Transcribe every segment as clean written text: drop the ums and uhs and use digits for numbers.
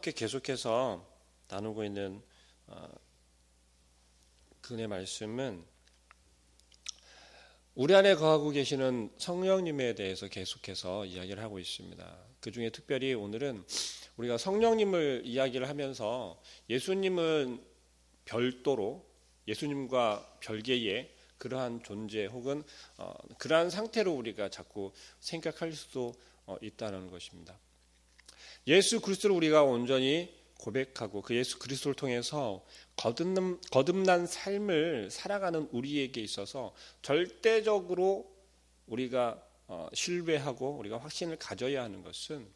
이렇게 계속해서 나누고 있는 그의 말씀은 우리 안에 거하고 계시는 성령님에 대해서 계속해서 이야기를 하고 있습니다. 그 중에 특별히 오늘은 우리가 성령님을 이야기를 하면서 예수님은 별도로 예수님과 별개의 그러한 존재 혹은 그러한 상태로 우리가 자꾸 생각할 수도 있다는 것입니다. 예수 그리스도를 우리가 온전히 고백하고 그 예수 그리스도를 통해서 거듭난 삶을 살아가는 우리에게 있어서 절대적으로 우리가 신뢰하고 우리가 확신을 가져야 하는 것은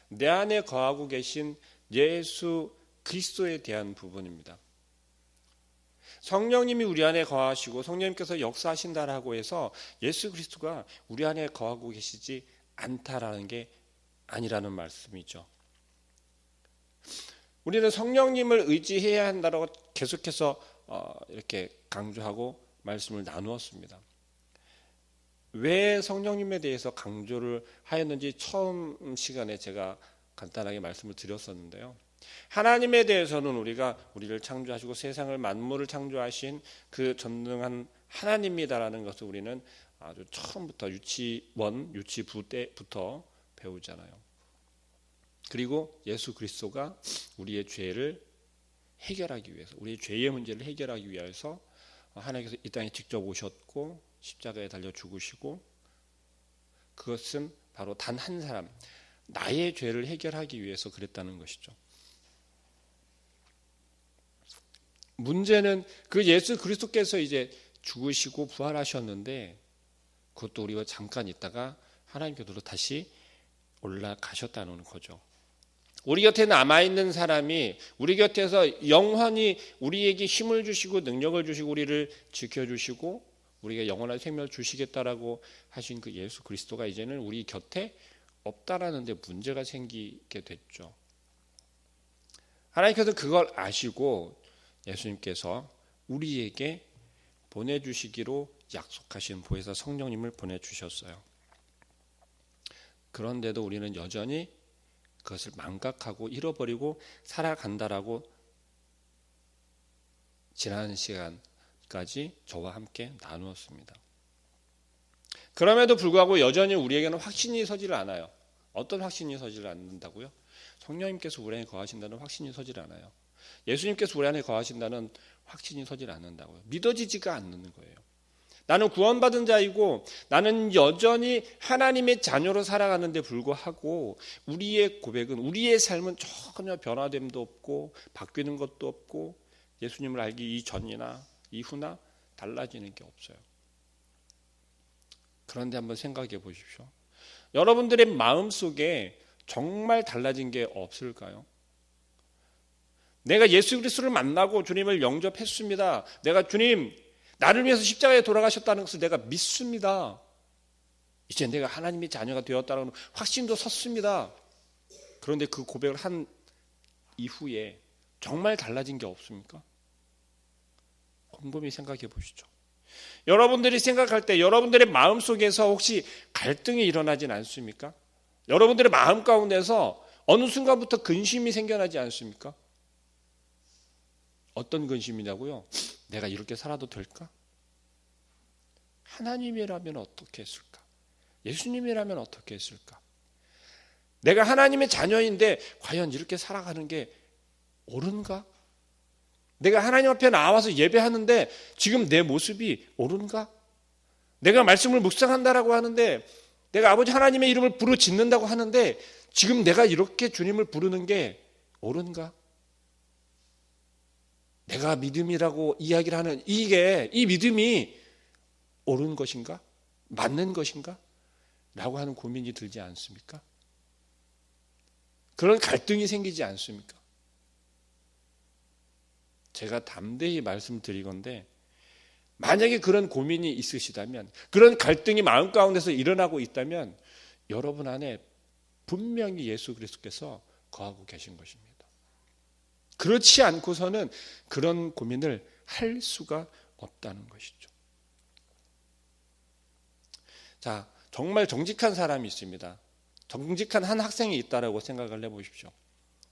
내 안에 거하고 계신 예수 그리스도에 대한 부분입니다. 성령님이 우리 안에 거하시고 성령님께서 역사하신다라고 해서 예수 그리스도가 우리 안에 거하고 계시지 않다라는 게 아니라는 말씀이죠. 우리는 성령님을 의지해야 한다고 계속해서 이렇게 강조하고 말씀을 나누었습니다. 왜 성령님에 대해서 강조를 하였는지 처음 시간에 제가 간단하게 말씀을 드렸었는데요. 하나님에 대해서는 우리가 우리를 창조하시고 세상을 만물을 창조하신 그 전능한 하나님이다라는 것을 우리는 아주 처음부터 유치원, 유치부 때부터 배우잖아요. 그리고 예수 그리스도가 우리의 죄를 해결하기 위해서 우리의 죄의 문제를 해결하기 위해서 하나님께서 이 땅에 직접 오셨고 십자가에 달려 죽으시고 그것은 바로 단 한 사람 나의 죄를 해결하기 위해서 그랬다는 것이죠. 문제는 그 예수 그리스도께서 이제 죽으시고 부활하셨는데 그것도 우리가 잠깐 있다가 하나님께로 다시 올라가셨다는 거죠. 우리 곁에 남아있는 사람이 우리 곁에서 영원히 우리에게 힘을 주시고 능력을 주시고 우리를 지켜주시고 우리가 영원한 생명을 주시겠다라고 하신 그 예수 그리스도가 이제는 우리 곁에 없다라는 데 문제가 생기게 됐죠. 하나님께서 그걸 아시고 예수님께서 우리에게 보내주시기로 약속하신 보혜사 성령님을 보내주셨어요. 그런데도 우리는 여전히 그것을 망각하고 잃어버리고 살아간다라고 지난 시간까지 저와 함께 나누었습니다. 그럼에도 불구하고 여전히 우리에게는 확신이 서질 않아요. 어떤 확신이 서질 않는다고요? 성령님께서 우리 안에 거하신다는 확신이 서질 않아요. 예수님께서 우리 안에 거하신다는 확신이 서질 않는다고요. 믿어지지가 않는 거예요. 나는 구원받은 자이고 나는 여전히 하나님의 자녀로 살아가는데 불구하고 우리의 고백은 우리의 삶은 전혀 변화됨도 없고 바뀌는 것도 없고 예수님을 알기 이전이나 이후나 달라지는 게 없어요. 그런데 한번 생각해 보십시오. 여러분들의 마음속에 정말 달라진 게 없을까요? 내가 예수 그리스도를 만나고 주님을 영접했습니다. 내가 주님 나를 위해서 십자가에 돌아가셨다는 것을 내가 믿습니다. 이제 내가 하나님의 자녀가 되었다는 확신도 섰습니다. 그런데 그 고백을 한 이후에 정말 달라진 게 없습니까? 곰곰이 생각해 보시죠. 여러분들이 생각할 때 여러분들의 마음속에서 혹시 갈등이 일어나진 않습니까? 여러분들의 마음 가운데서 어느 순간부터 근심이 생겨나지 않습니까? 어떤 근심이냐고요? 내가 이렇게 살아도 될까? 하나님이라면 어떻게 했을까? 예수님이라면 어떻게 했을까? 내가 하나님의 자녀인데 과연 이렇게 살아가는 게 옳은가? 내가 하나님 앞에 나와서 예배하는데 지금 내 모습이 옳은가? 내가 말씀을 묵상한다라고 하는데 내가 아버지 하나님의 이름을 부르짖는다고 하는데 지금 내가 이렇게 주님을 부르는 게 옳은가? 내가 믿음이라고 이야기를 하는 이 믿음이 옳은 것인가? 맞는 것인가? 라고 하는 고민이 들지 않습니까? 그런 갈등이 생기지 않습니까? 제가 담대히 말씀드리건대 만약에 그런 고민이 있으시다면 그런 갈등이 마음 가운데서 일어나고 있다면 여러분 안에 분명히 예수 그리스도께서 거하고 계신 것입니다. 그렇지 않고서는 그런 고민을 할 수가 없다는 것이죠. 자, 정말 정직한 사람이 있습니다. 정직한 한 학생이 있다라고 생각을 해보십시오.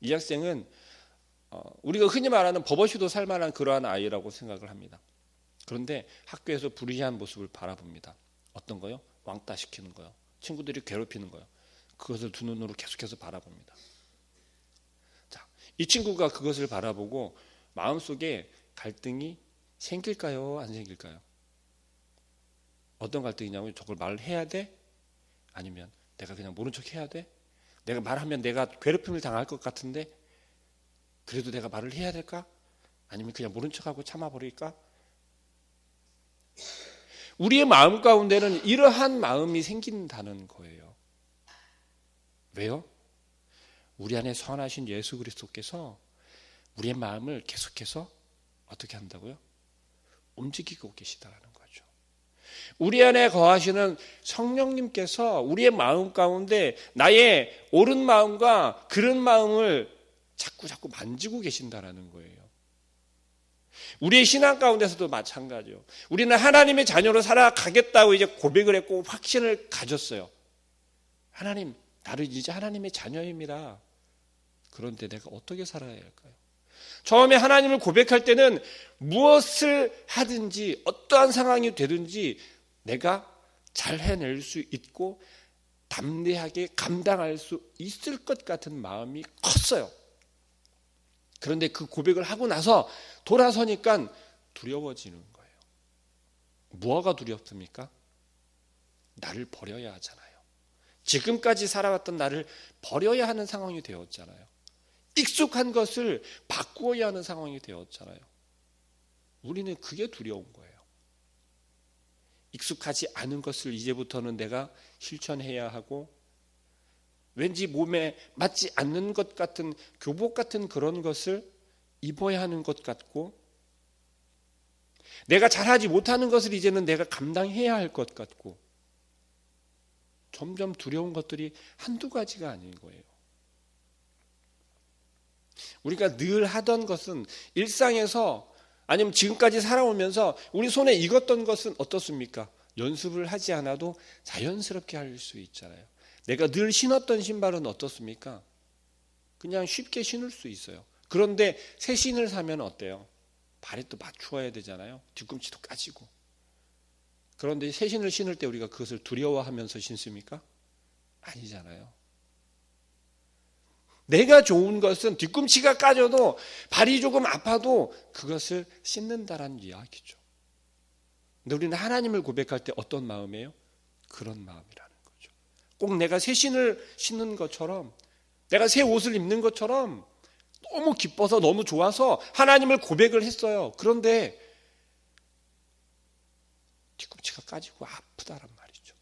이 학생은 우리가 흔히 말하는 버버시도 살만한 그러한 아이라고 생각을 합니다. 그런데 학교에서 불의한 모습을 바라봅니다. 어떤 거요? 왕따 시키는 거요. 친구들이 괴롭히는 거요. 그것을 두 눈으로 계속해서 바라봅니다. 자, 이 친구가 그것을 바라보고 마음속에 갈등이 생길까요? 안 생길까요? 어떤 갈등이냐면 저걸 말을 해야 돼? 아니면 내가 그냥 모른 척 해야 돼? 내가 말하면 내가 괴롭힘을 당할 것 같은데 그래도 내가 말을 해야 될까? 아니면 그냥 모른 척하고 참아버릴까? 우리의 마음 가운데는 이러한 마음이 생긴다는 거예요. 왜요? 우리 안에 선하신 예수 그리스도께서 우리의 마음을 계속해서 어떻게 한다고요? 움직이고 계시다는 거죠. 우리 안에 거하시는 성령님께서 우리의 마음 가운데 나의 옳은 마음과 그른 마음을 자꾸 만지고 계신다는 거예요. 우리의 신앙 가운데서도 마찬가지요. 우리는 하나님의 자녀로 살아가겠다고 이제 고백을 했고 확신을 가졌어요. 하나님, 나를 이제 하나님의 자녀입니다. 그런데 내가 어떻게 살아야 할까요? 처음에 하나님을 고백할 때는 무엇을 하든지 어떠한 상황이 되든지 내가 잘 해낼 수 있고 담대하게 감당할 수 있을 것 같은 마음이 컸어요. 그런데 그 고백을 하고 나서 돌아서니까 두려워지는 거예요. 뭐가 두렵습니까? 나를 버려야 하잖아요. 지금까지 살아왔던 나를 버려야 하는 상황이 되었잖아요. 익숙한 것을 바꾸어야 하는 상황이 되었잖아요. 우리는 그게 두려운 거예요. 익숙하지 않은 것을 이제부터는 내가 실천해야 하고 왠지 몸에 맞지 않는 것 같은 교복 같은 그런 것을 입어야 하는 것 같고 내가 잘하지 못하는 것을 이제는 내가 감당해야 할 것 같고 점점 두려운 것들이 한두 가지가 아닌 거예요. 우리가 늘 하던 것은 일상에서 아니면 지금까지 살아오면서 우리 손에 익었던 것은 어떻습니까? 연습을 하지 않아도 자연스럽게 할 수 있잖아요. 내가 늘 신었던 신발은 어떻습니까? 그냥 쉽게 신을 수 있어요. 그런데 새 신을 사면 어때요? 발에 또 맞추어야 되잖아요. 뒤꿈치도 까지고. 그런데 새 신을 신을 때 우리가 그것을 두려워하면서 신습니까? 아니잖아요. 내가 좋은 것은 뒤꿈치가 까져도 발이 조금 아파도 그것을 신는다라는 이야기죠. 근데 우리는 하나님을 고백할 때 어떤 마음이에요? 그런 마음이라는 거죠. 꼭 내가 새 신을 신는 것처럼 내가 새 옷을 입는 것처럼 너무 기뻐서 너무 좋아서 하나님을 고백을 했어요. 그런데 뒤꿈치가 까지고 아프다란 말이죠.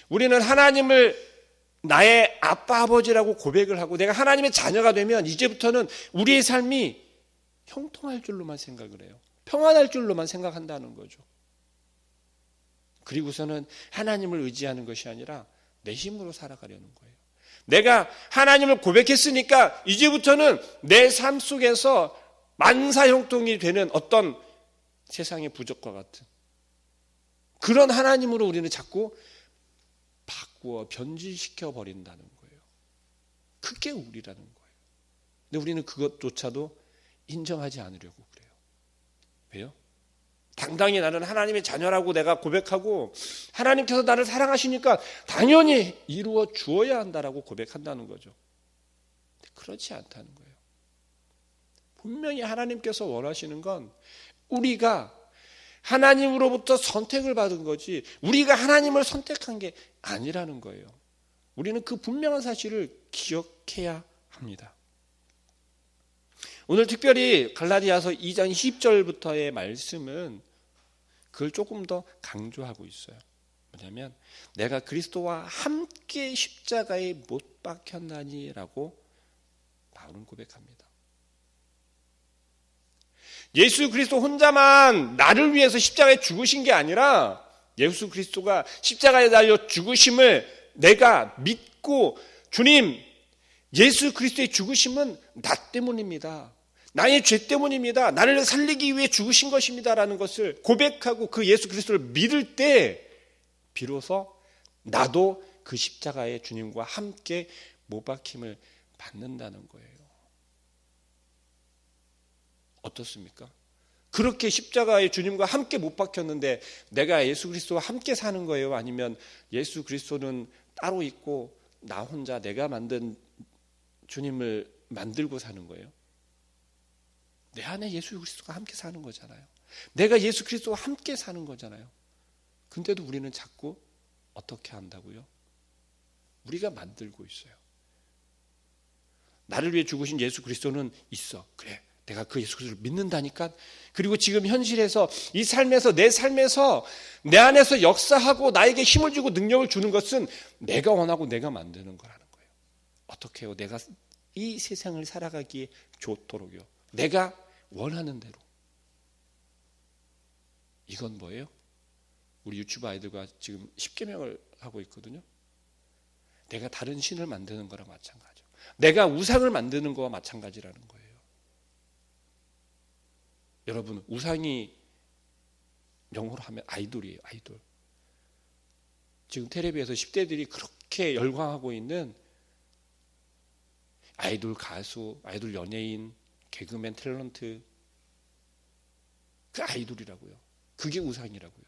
우리는 하나님을 나의 아빠 아버지라고 고백을 하고 내가 하나님의 자녀가 되면 이제부터는 우리의 삶이 형통할 줄로만 생각을 해요. 평안할 줄로만 생각한다는 거죠. 그리고서는 하나님을 의지하는 것이 아니라 내 힘으로 살아가려는 거예요. 내가 하나님을 고백했으니까 이제부터는 내 삶 속에서 만사형통이 되는 어떤 세상의 부적과 같은 그런 하나님으로 우리는 자꾸 바꾸어 변질시켜 버린다는 거예요. 그게 우리라는 거예요. 근데 우리는 그것조차도 인정하지 않으려고 그래요. 왜요? 당당히 나는 하나님의 자녀라고 내가 고백하고 하나님께서 나를 사랑하시니까 당연히 이루어 주어야 한다라고 고백한다는 거죠. 근데 그렇지 않다는 거예요. 분명히 하나님께서 원하시는 건 우리가 하나님으로부터 선택을 받은 거지 우리가 하나님을 선택한 게 아니라는 거예요. 우리는 그 분명한 사실을 기억해야 합니다. 오늘 특별히 갈라디아서 2장 20절부터의 말씀은 그걸 조금 더 강조하고 있어요. 뭐냐면 내가 그리스도와 함께 십자가에 못 박혔나니라고 바울은 고백합니다. 예수 그리스도 혼자만 나를 위해서 십자가에 죽으신 게 아니라 예수 그리스도가 십자가에 달려 죽으심을 내가 믿고 주님 예수 그리스도의 죽으심은 나 때문입니다. 나의 죄 때문입니다. 나를 살리기 위해 죽으신 것입니다라는 것을 고백하고 그 예수 그리스도를 믿을 때 비로소 나도 그 십자가의 주님과 함께 못 박힘을 받는다는 거예요. 어떻습니까? 그렇게 십자가에 주님과 함께 못 박혔는데 내가 예수 그리스도와 함께 사는 거예요? 아니면 예수 그리스도는 따로 있고 나 혼자 내가 만든 주님을 만들고 사는 거예요? 내 안에 예수 그리스도가 함께 사는 거잖아요. 내가 예수 그리스도와 함께 사는 거잖아요. 근데도 우리는 자꾸 어떻게 한다고요? 우리가 만들고 있어요. 나를 위해 죽으신 예수 그리스도는 있어. 그래, 내가 그 예수 그리스도를 믿는다니까. 그리고 지금 현실에서 이 삶에서 내 삶에서 내 안에서 역사하고 나에게 힘을 주고 능력을 주는 것은 내가 원하고 내가 만드는 거라는 거예요. 어떻게 해요? 내가 이 세상을 살아가기에 좋도록요. 내가 원하는 대로. 이건 뭐예요? 우리 유튜브 아이들과 지금 10계명을 하고 있거든요. 내가 다른 신을 만드는 거랑 마찬가지죠. 내가 우상을 만드는 거와 마찬가지라는 거예요. 여러분, 우상이 영어로 하면 아이돌이에요. 아이돌. 지금 텔레비에서 10대들이 그렇게 열광하고 있는 아이돌 가수, 아이돌 연예인, 개그맨, 탤런트, 그 아이돌이라고요. 그게 우상이라고요.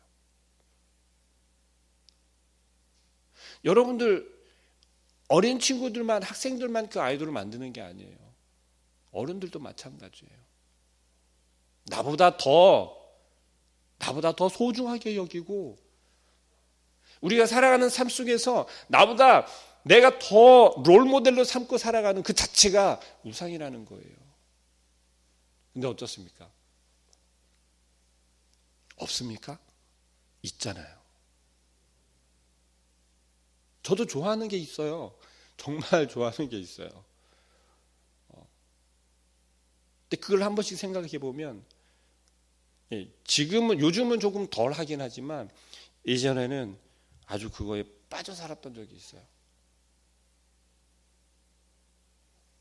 여러분들 어린 친구들만, 학생들만 그 아이돌을 만드는 게 아니에요. 어른들도 마찬가지예요. 나보다 더 소중하게 여기고 우리가 살아가는 삶 속에서 나보다 내가 더 롤모델로 삼고 살아가는 그 자체가 우상이라는 거예요. 근데 어떻습니까? 없습니까? 있잖아요. 저도 좋아하는 게 있어요. 정말 좋아하는 게 있어요. 근데 그걸 한 번씩 생각해 보면 요즘은 조금 덜 하긴 하지만 예전에는 아주 그거에 빠져 살았던 적이 있어요.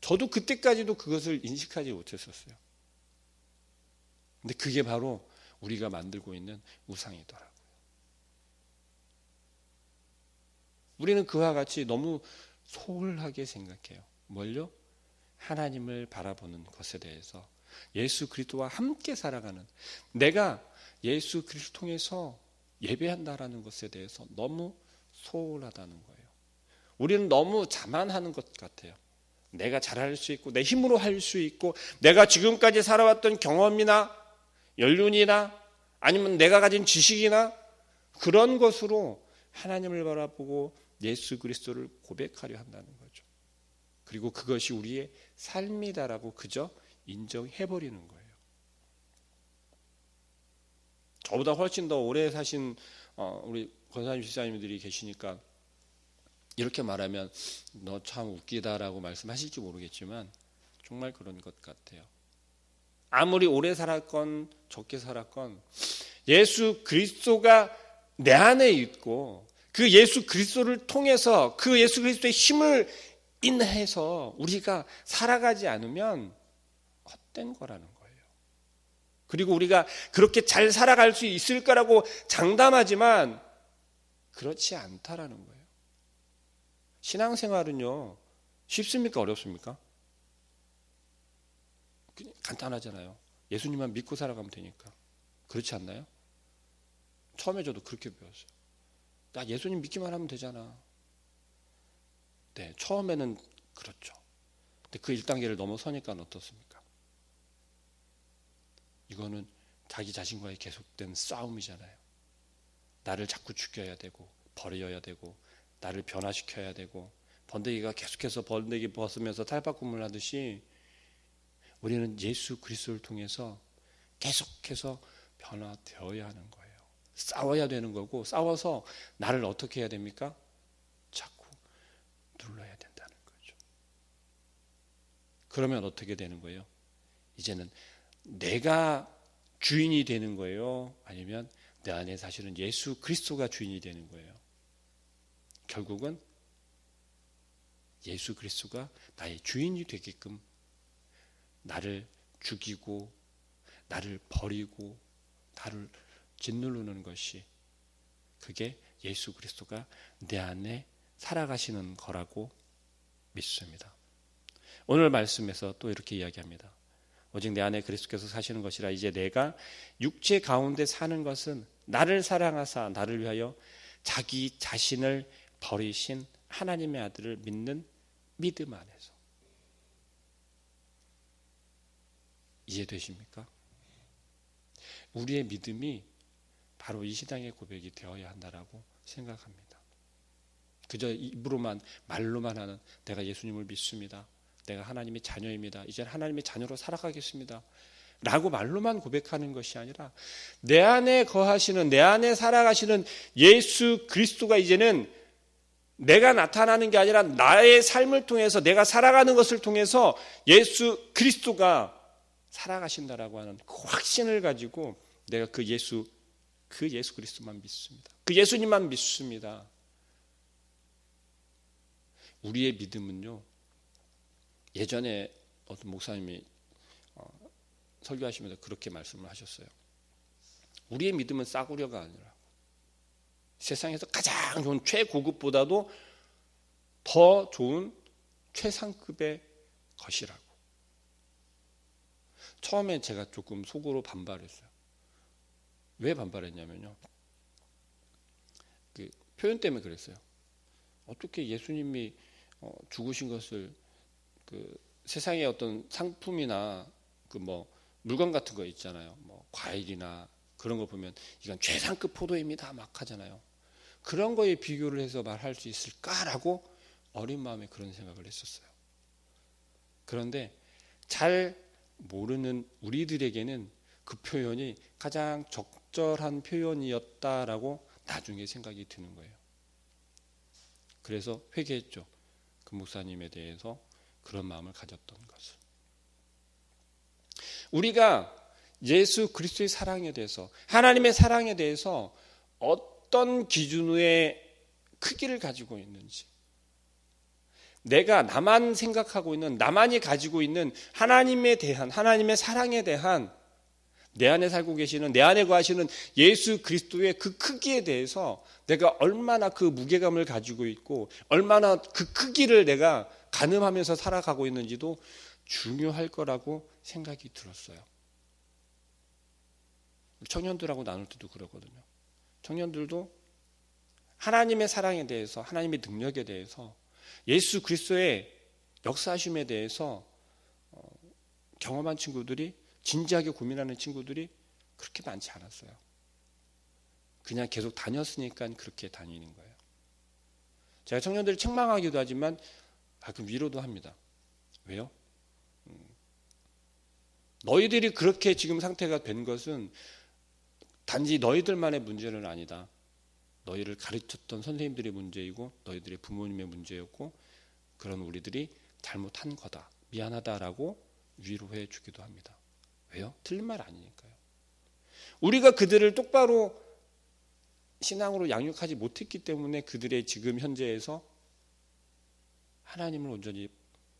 저도 그때까지도 그것을 인식하지 못했었어요. 근데 그게 바로 우리가 만들고 있는 우상이더라고요. 우리는 그와 같이 너무 소홀하게 생각해요. 뭘요? 하나님을 바라보는 것에 대해서 예수 그리스도와 함께 살아가는 내가 예수 그리스도 통해서 예배한다라는 것에 대해서 너무 소홀하다는 거예요. 우리는 너무 자만하는 것 같아요. 내가 잘할 수 있고 내 힘으로 할 수 있고 내가 지금까지 살아왔던 경험이나 연륜이나 아니면 내가 가진 지식이나 그런 것으로 하나님을 바라보고 예수 그리스도를 고백하려 한다는 거죠. 그리고 그것이 우리의 삶이다라고 그저 인정해버리는 거예요. 저보다 훨씬 더 오래 사신 우리 권사님, 집사님들이 계시니까 이렇게 말하면 너 참 웃기다라고 말씀하실지 모르겠지만 정말 그런 것 같아요. 아무리 오래 살았건 적게 살았건 예수 그리스도가 내 안에 있고 그 예수 그리스도를 통해서 그 예수 그리스도의 힘을 인해서 우리가 살아가지 않으면 헛된 거라는 거예요. 그리고 우리가 그렇게 잘 살아갈 수 있을 거라고 장담하지만 그렇지 않다라는 거예요. 신앙생활은요, 쉽습니까? 어렵습니까? 간단하잖아요. 예수님만 믿고 살아가면 되니까. 그렇지 않나요? 처음에 저도 그렇게 배웠어요. 나 예수님 믿기만 하면 되잖아. 네, 처음에는 그렇죠. 근데 그 1단계를 넘어서니까 어떻습니까? 이거는 자기 자신과의 계속된 싸움이잖아요. 나를 자꾸 죽여야 되고 버려야 되고 나를 변화시켜야 되고 번데기가 계속해서 번데기 벗으면서 탈바꿈을 하듯이 우리는 예수 그리스도를 통해서 계속해서 변화되어야 하는 거예요. 싸워야 되는 거고 싸워서 나를 어떻게 해야 됩니까? 자꾸 눌러야 된다는 거죠. 그러면 어떻게 되는 거예요? 이제는 내가 주인이 되는 거예요? 아니면 내 안에 사실은 예수 그리스도가 주인이 되는 거예요? 결국은 예수 그리스도가 나의 주인이 되게끔 나를 죽이고 나를 버리고 나를 짓누르는 것이 그게 예수 그리스도가 내 안에 살아가시는 거라고 믿습니다. 오늘 말씀에서 또 이렇게 이야기합니다. 오직 내 안에 그리스도께서 사시는 것이라. 이제 내가 육체 가운데 사는 것은 나를 사랑하사 나를 위하여 자기 자신을 버리신 하나님의 아들을 믿는 믿음 안에서. 이해되십니까? 우리의 믿음이 바로 이 신앙의 고백이 되어야 한다라고 생각합니다. 그저 입으로만 말로만 하는 내가 예수님을 믿습니다. 내가 하나님의 자녀입니다. 이제 하나님의 자녀로 살아가겠습니다. 라고 말로만 고백하는 것이 아니라 내 안에 거하시는, 내 안에 살아가시는 예수 그리스도가 이제는 내가 나타나는 게 아니라 나의 삶을 통해서, 내가 살아가는 것을 통해서 예수 그리스도가 살아가신다라고 하는 그 확신을 가지고 내가 그 예수 그리스도만 믿습니다. 그 예수님만 믿습니다. 우리의 믿음은요, 예전에 어떤 목사님이 설교하시면서 그렇게 말씀을 하셨어요. 우리의 믿음은 싸구려가 아니라 세상에서 가장 좋은 최고급보다도 더 좋은 최상급의 것이라고. 처음에 제가 조금 속으로 반발했어요. 왜 반발했냐면요, 그 표현 때문에 그랬어요. 어떻게 예수님이 죽으신 것을 그 세상의 어떤 상품이나 그 뭐 물건 같은 거 있잖아요. 뭐 과일이나 그런 거 보면 이건 최상급 포도입니다 막 하잖아요. 그런 거에 비교를 해서 말할 수 있을까라고 어린 마음에 그런 생각을 했었어요. 그런데 잘 모르는 우리들에게는 그 표현이 가장 적절한 표현이었다라고 나중에 생각이 드는 거예요. 그래서 회개했죠. 그 목사님에 대해서 그런 마음을 가졌던 것을. 우리가 예수 그리스도의 사랑에 대해서, 하나님의 사랑에 대해서 어떤 기준의 크기를 가지고 있는지, 내가 나만 생각하고 있는, 나만이 가지고 있는 하나님에 대한, 하나님의 사랑에 대한, 내 안에 살고 계시는, 내 안에 거하시는 예수 그리스도의 그 크기에 대해서 내가 얼마나 그 무게감을 가지고 있고 얼마나 그 크기를 내가 가늠하면서 살아가고 있는지도 중요할 거라고 생각이 들었어요. 청년들하고 나눌 때도 그러거든요. 청년들도 하나님의 사랑에 대해서, 하나님의 능력에 대해서, 예수 그리스도의 역사하심에 대해서 경험한 친구들이, 진지하게 고민하는 친구들이 그렇게 많지 않았어요. 그냥 계속 다녔으니까 그렇게 다니는 거예요. 제가 청년들을 책망하기도 하지만 가끔 위로도 합니다. 왜요? 너희들이 그렇게 지금 상태가 된 것은 단지 너희들만의 문제는 아니다. 너희를 가르쳤던 선생님들의 문제이고 너희들의 부모님의 문제였고 그런 우리들이 잘못한 거다. 미안하다라고 위로해 주기도 합니다. 왜요? 틀린 말 아니니까요. 우리가 그들을 똑바로 신앙으로 양육하지 못했기 때문에 그들의 지금 현재에서 하나님을 온전히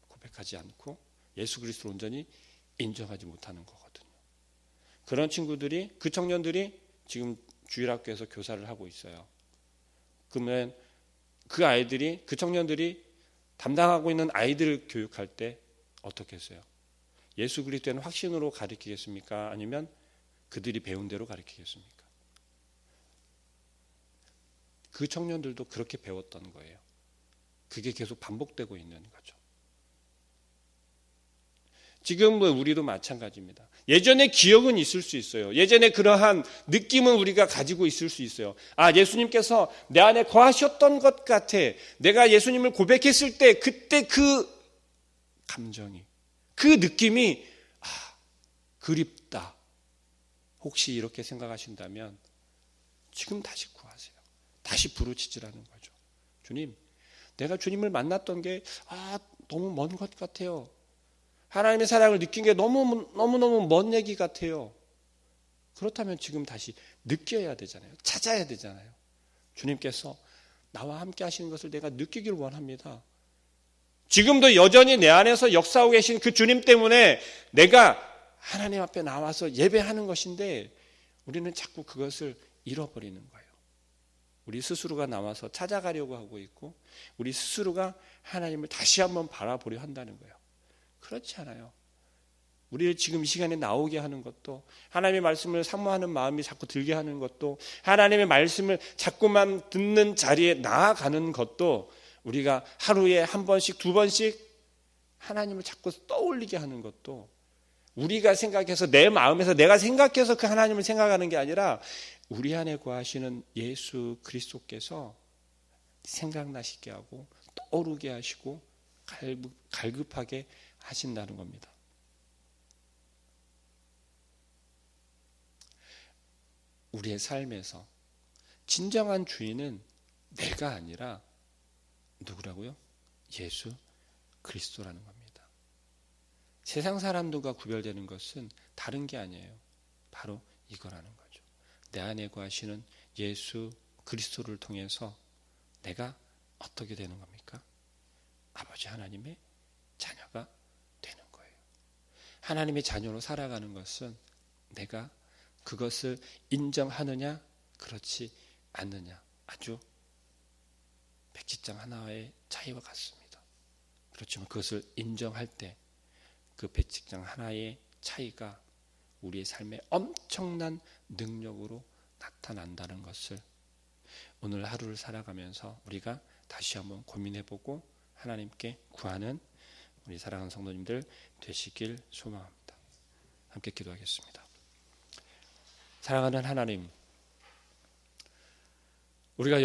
고백하지 않고 예수 그리스도를 온전히 인정하지 못하는 거거든요. 그런 친구들이, 그 청년들이 지금 주일학교에서 교사를 하고 있어요. 그러면 그 아이들이, 그 청년들이 담당하고 있는 아이들을 교육할 때 어떻게 했어요? 예수 그리스도의 확신으로 가르치겠습니까? 아니면 그들이 배운 대로 가르치겠습니까? 그 청년들도 그렇게 배웠던 거예요. 그게 계속 반복되고 있는 거죠. 지금 우리도 마찬가지입니다. 예전의 기억은 있을 수 있어요. 예전에 그러한 느낌은 우리가 가지고 있을 수 있어요. 아, 예수님께서 내 안에 거하셨던 것 같아. 내가 예수님을 고백했을 때 그때 그 감정이, 그 느낌이 그립다. 혹시 이렇게 생각하신다면 지금 다시 구하세요. 다시 부르짖으라는 거죠. 주님, 내가 주님을 만났던 게 너무 먼 것 같아요. 하나님의 사랑을 느낀 게 너무너무 먼 얘기 같아요. 그렇다면 지금 다시 느껴야 되잖아요. 찾아야 되잖아요. 주님께서 나와 함께 하시는 것을 내가 느끼기를 원합니다. 지금도 여전히 내 안에서 역사하고 계신 그 주님 때문에 내가 하나님 앞에 나와서 예배하는 것인데 우리는 자꾸 그것을 잃어버리는 거예요. 우리 스스로가 나와서 찾아가려고 하고 있고 우리 스스로가 하나님을 다시 한번 바라보려 한다는 거예요. 그렇지 않아요. 우리를 지금 이 시간에 나오게 하는 것도, 하나님의 말씀을 사모하는 마음이 자꾸 들게 하는 것도, 하나님의 말씀을 자꾸만 듣는 자리에 나아가는 것도, 우리가 하루에 한 번씩 두 번씩 하나님을 자꾸 떠올리게 하는 것도, 우리가 생각해서 내 마음에서 내가 생각해서 그 하나님을 생각하는 게 아니라 우리 안에 거하시는 예수 그리스도께서 생각나시게 하고 떠오르게 하시고 갈급하게 하신다는 겁니다. 우리의 삶에서 진정한 주인은 내가 아니라 누구라고요? 예수 그리스도라는 겁니다. 세상 사람들과 구별되는 것은 다른 게 아니에요. 바로 이거라는 거죠. 내 안에 거하시는 예수 그리스도를 통해서 내가 어떻게 되는 겁니까? 아버지 하나님의 자녀가 되는 거예요. 하나님의 자녀로 살아가는 것은 내가 그것을 인정하느냐 그렇지 않느냐, 아주 백지장 하나의 차이와 같습니다. 그렇지만 그것을 인정할 때 그 백지장 하나의 차이가 우리의 삶에 엄청난 능력으로 나타난다는 것을 오늘 하루를 살아가면서 우리가 다시 한번 고민해보고 하나님께 구하는 우리 사랑하는 성도님들 되시길 소망합니다. 함께 기도하겠습니다. 사랑하는 하나님, 우리가